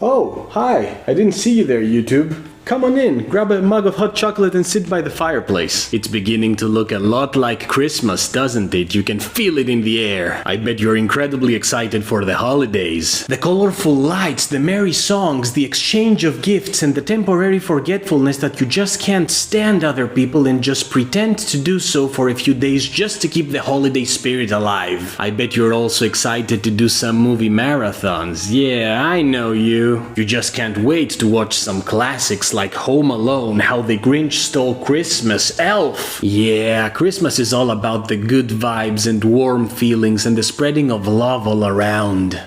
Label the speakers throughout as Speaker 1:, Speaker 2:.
Speaker 1: Oh, hi! I didn't see you there, YouTube. Come on in, grab a mug of hot chocolate and sit by the fireplace. It's beginning to look a lot like Christmas, doesn't it? You can feel it in the air. I bet you're incredibly excited for the holidays. The colorful lights, the merry songs, the exchange of gifts, and the temporary forgetfulness that you just can't stand other people and just pretend to do so for a few days just to keep the holiday spirit alive. I bet you're also excited to do some movie marathons. Yeah, I know you. You just can't wait to watch some classics like Home Alone, How the Grinch Stole Christmas, Elf. Yeah, Christmas is all about the good vibes and warm feelings and the spreading of love all around.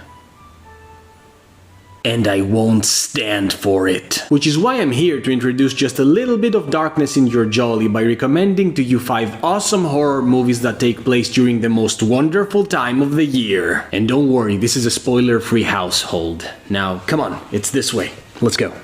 Speaker 1: And I won't stand for it. Which is why I'm here to introduce just a little bit of darkness in your jolly by recommending to you 5 awesome horror movies that take place during the most wonderful time of the year. And don't worry, this is a spoiler-free household. Now, come on, it's this way. Let's go.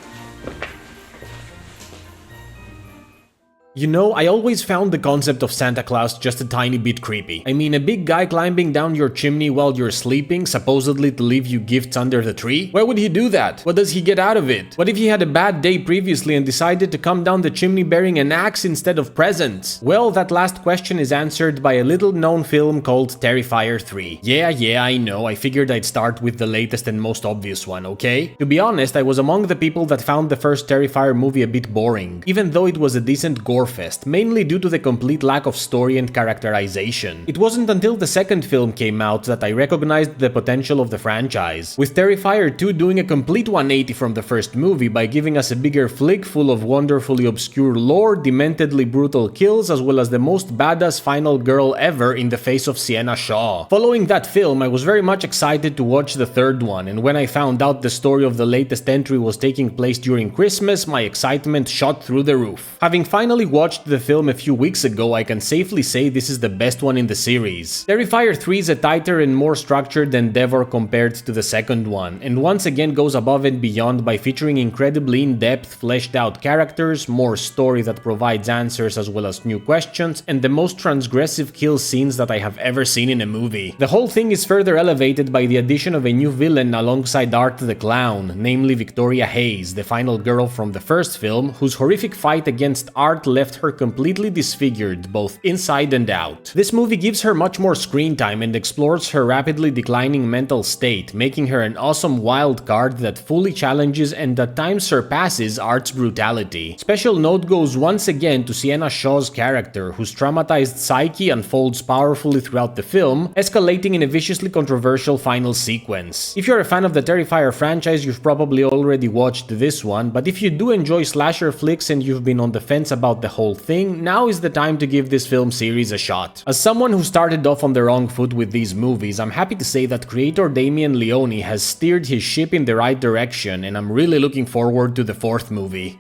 Speaker 1: You know, I always found the concept of Santa Claus just a tiny bit creepy. I mean, a big guy climbing down your chimney while you're sleeping, supposedly to leave you gifts under the tree? Why would he do that? What does he get out of it? What if he had a bad day previously and decided to come down the chimney bearing an axe instead of presents? Well, that last question is answered by a little-known film called Terrifier 3. Yeah, I know, I figured I'd start with the latest and most obvious one, okay? To be honest, I was among the people that found the first Terrifier movie a bit boring, even though it was a decent gore fest, mainly due to the complete lack of story and characterization. It wasn't until the second film came out that I recognized the potential of the franchise, with Terrifier 2 doing a complete 180 from the first movie by giving us a bigger flick full of wonderfully obscure lore, dementedly brutal kills, as well as the most badass final girl ever in the face of Sienna Shaw. Following that film, I was very much excited to watch the third one, and when I found out the story of the latest entry was taking place during Christmas, my excitement shot through the roof. Having finally watched the film a few weeks ago, I can safely say this is the best one in the series. Terrifier 3 is a tighter and more structured endeavor compared to the second one, and once again goes above and beyond by featuring incredibly in-depth, fleshed out characters, more story that provides answers as well as new questions, and the most transgressive kill scenes that I have ever seen in a movie. The whole thing is further elevated by the addition of a new villain alongside Art the Clown, namely Victoria Hayes, the final girl from the first film, whose horrific fight against Art left her completely disfigured, both inside and out. This movie gives her much more screen time and explores her rapidly declining mental state, making her an awesome wild card that fully challenges and at times surpasses Art's brutality. Special note goes once again to Sienna Shaw's character, whose traumatized psyche unfolds powerfully throughout the film, escalating in a viciously controversial final sequence. If you're a fan of the Terrifier franchise, you've probably already watched this one, but if you do enjoy slasher flicks and you've been on the fence about the whole thing, now is the time to give this film series a shot. As someone who started off on the wrong foot with these movies, I'm happy to say that creator Damien Leone has steered his ship in the right direction, and I'm really looking forward to the fourth movie.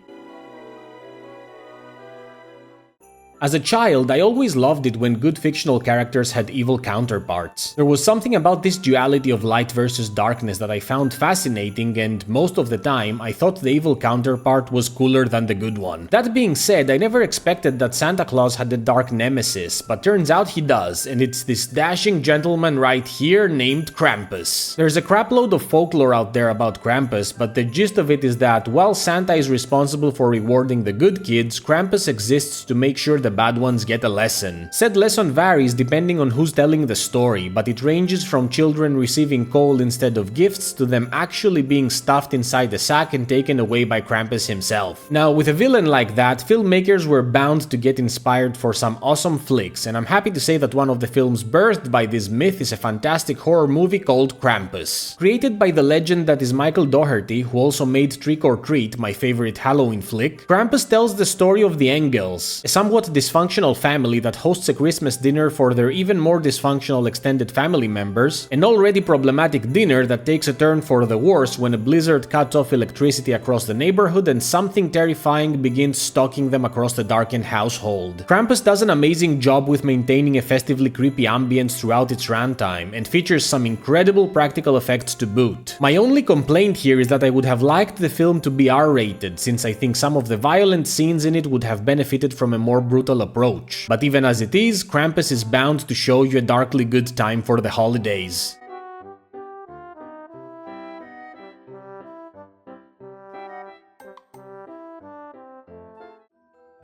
Speaker 1: As a child, I always loved it when good fictional characters had evil counterparts. There was something about this duality of light versus darkness that I found fascinating, and most of the time, I thought the evil counterpart was cooler than the good one. That being said, I never expected that Santa Claus had a dark nemesis, but turns out he does, and it's this dashing gentleman right here named Krampus. There's a crapload of folklore out there about Krampus, but the gist of it is that while Santa is responsible for rewarding the good kids, Krampus exists to make sure the bad ones get a lesson. Said lesson varies depending on who's telling the story, but it ranges from children receiving coal instead of gifts to them actually being stuffed inside a sack and taken away by Krampus himself. Now, with a villain like that, filmmakers were bound to get inspired for some awesome flicks, and I'm happy to say that one of the films birthed by this myth is a fantastic horror movie called Krampus. Created by the legend that is Michael Dougherty, who also made Trick or Treat, my favorite Halloween flick, Krampus tells the story of the Engels, a somewhat dysfunctional family that hosts a Christmas dinner for their even more dysfunctional extended family members, an already problematic dinner that takes a turn for the worse when a blizzard cuts off electricity across the neighborhood and something terrifying begins stalking them across the darkened household. Krampus does an amazing job with maintaining a festively creepy ambience throughout its runtime, and features some incredible practical effects to boot. My only complaint here is that I would have liked the film to be R-rated, since I think some of the violent scenes in it would have benefited from a more brutal approach. But even as it is, Krampus is bound to show you a darkly good time for the holidays.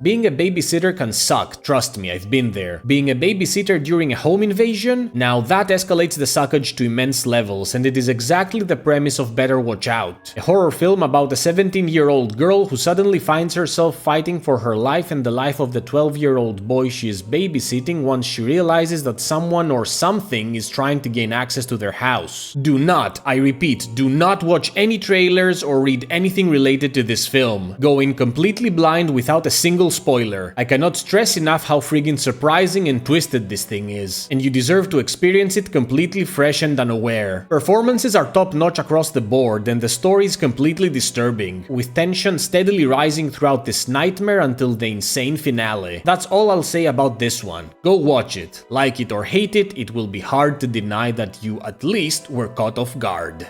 Speaker 1: Being a babysitter can suck, trust me, I've been there. Being a babysitter during a home invasion? Now that escalates the suckage to immense levels, and it is exactly the premise of Better Watch Out. A horror film about a 17-year-old girl who suddenly finds herself fighting for her life and the life of the 12-year-old boy she is babysitting once she realizes that someone or something is trying to gain access to their house. Do not, I repeat, do not watch any trailers or read anything related to this film. Go in completely blind without a single spoiler. I cannot stress enough how friggin' surprising and twisted this thing is, and you deserve to experience it completely fresh and unaware. Performances are top-notch across the board, and the story is completely disturbing, with tension steadily rising throughout this nightmare until the insane finale. That's all I'll say about this one. Go watch it. Like it or hate it, it will be hard to deny that you at least were caught off guard.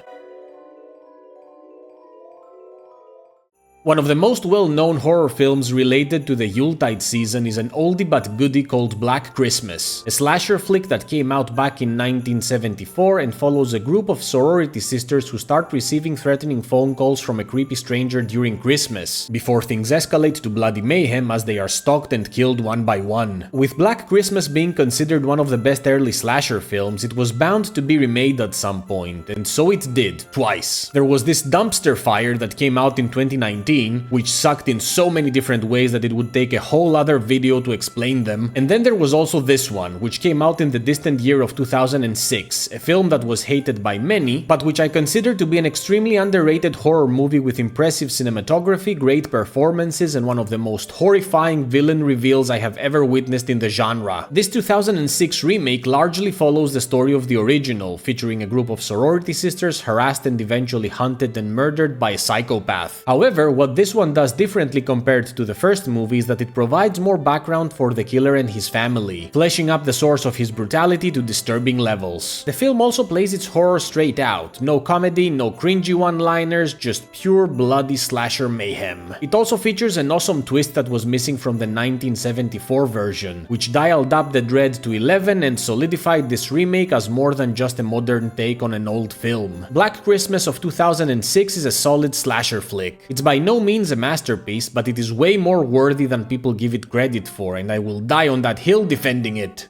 Speaker 1: One of the most well-known horror films related to the Yuletide season is an oldie but goodie called Black Christmas, a slasher flick that came out back in 1974 and follows a group of sorority sisters who start receiving threatening phone calls from a creepy stranger during Christmas, before things escalate to bloody mayhem as they are stalked and killed one by one. With Black Christmas being considered one of the best early slasher films, it was bound to be remade at some point, and so it did, twice. There was this Dumpster Fire that came out in 2019, which sucked in so many different ways that it would take a whole other video to explain them, and then there was also this one, which came out in the distant year of 2006, a film that was hated by many, but which I consider to be an extremely underrated horror movie with impressive cinematography, great performances, and one of the most horrifying villain reveals I have ever witnessed in the genre. This 2006 remake largely follows the story of the original, featuring a group of sorority sisters harassed and eventually hunted and murdered by a psychopath. However, what this one does differently compared to the first movie is that it provides more background for the killer and his family, fleshing up the source of his brutality to disturbing levels. The film also plays its horror straight out, no comedy, no cringy one-liners, just pure bloody slasher mayhem. It also features an awesome twist that was missing from the 1974 version, which dialed up the dread to 11 and solidified this remake as more than just a modern take on an old film. Black Christmas of 2006 is a solid slasher flick. It's by no means a masterpiece, but it is way more worthy than people give it credit for, and I will die on that hill defending it.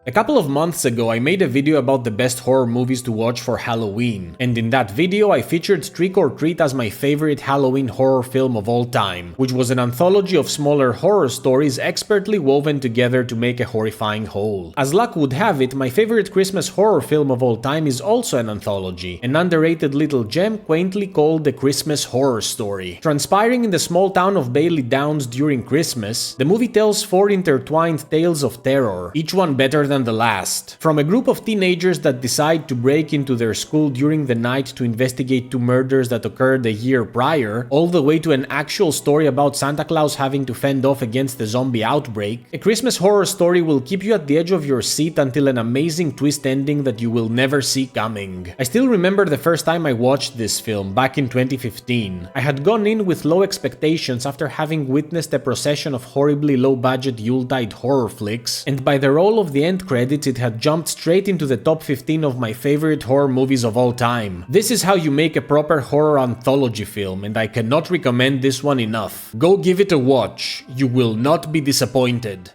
Speaker 1: A couple of months ago I made a video about the best horror movies to watch for Halloween, and in that video I featured Trick or Treat as my favorite Halloween horror film of all time, which was an anthology of smaller horror stories expertly woven together to make a horrifying whole. As luck would have it, my favorite Christmas horror film of all time is also an anthology, an underrated little gem quaintly called The Christmas Horror Story. Transpiring in the small town of Bailey Downs during Christmas, the movie tells 4 intertwined tales of terror, each one better than the last. From a group of teenagers that decide to break into their school during the night to investigate 2 murders that occurred a year prior, all the way to an actual story about Santa Claus having to fend off against the zombie outbreak, A Christmas Horror Story will keep you at the edge of your seat until an amazing twist ending that you will never see coming. I still remember the first time I watched this film, back in 2015. I had gone in with low expectations after having witnessed a procession of horribly low-budget Yuletide horror flicks, and by the roll of the end credits it had jumped straight into the top 15 of my favorite horror movies of all time. This is how you make a proper horror anthology film, and I cannot recommend this one enough. Go give it a watch, you will not be disappointed.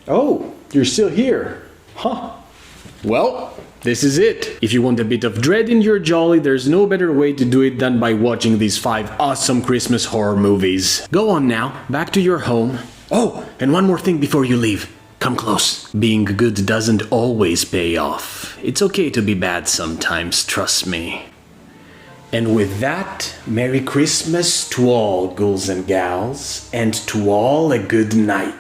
Speaker 1: Oh, you're still here. Huh. Well, this is it. If you want a bit of dread in your jolly, there's no better way to do it than by watching these 5 awesome Christmas horror movies. Go on now, back to your home. Oh, and one more thing before you leave. Come close. Being good doesn't always pay off. It's okay to be bad sometimes, trust me. And with that, Merry Christmas to all, ghouls and gals, and to all a good night.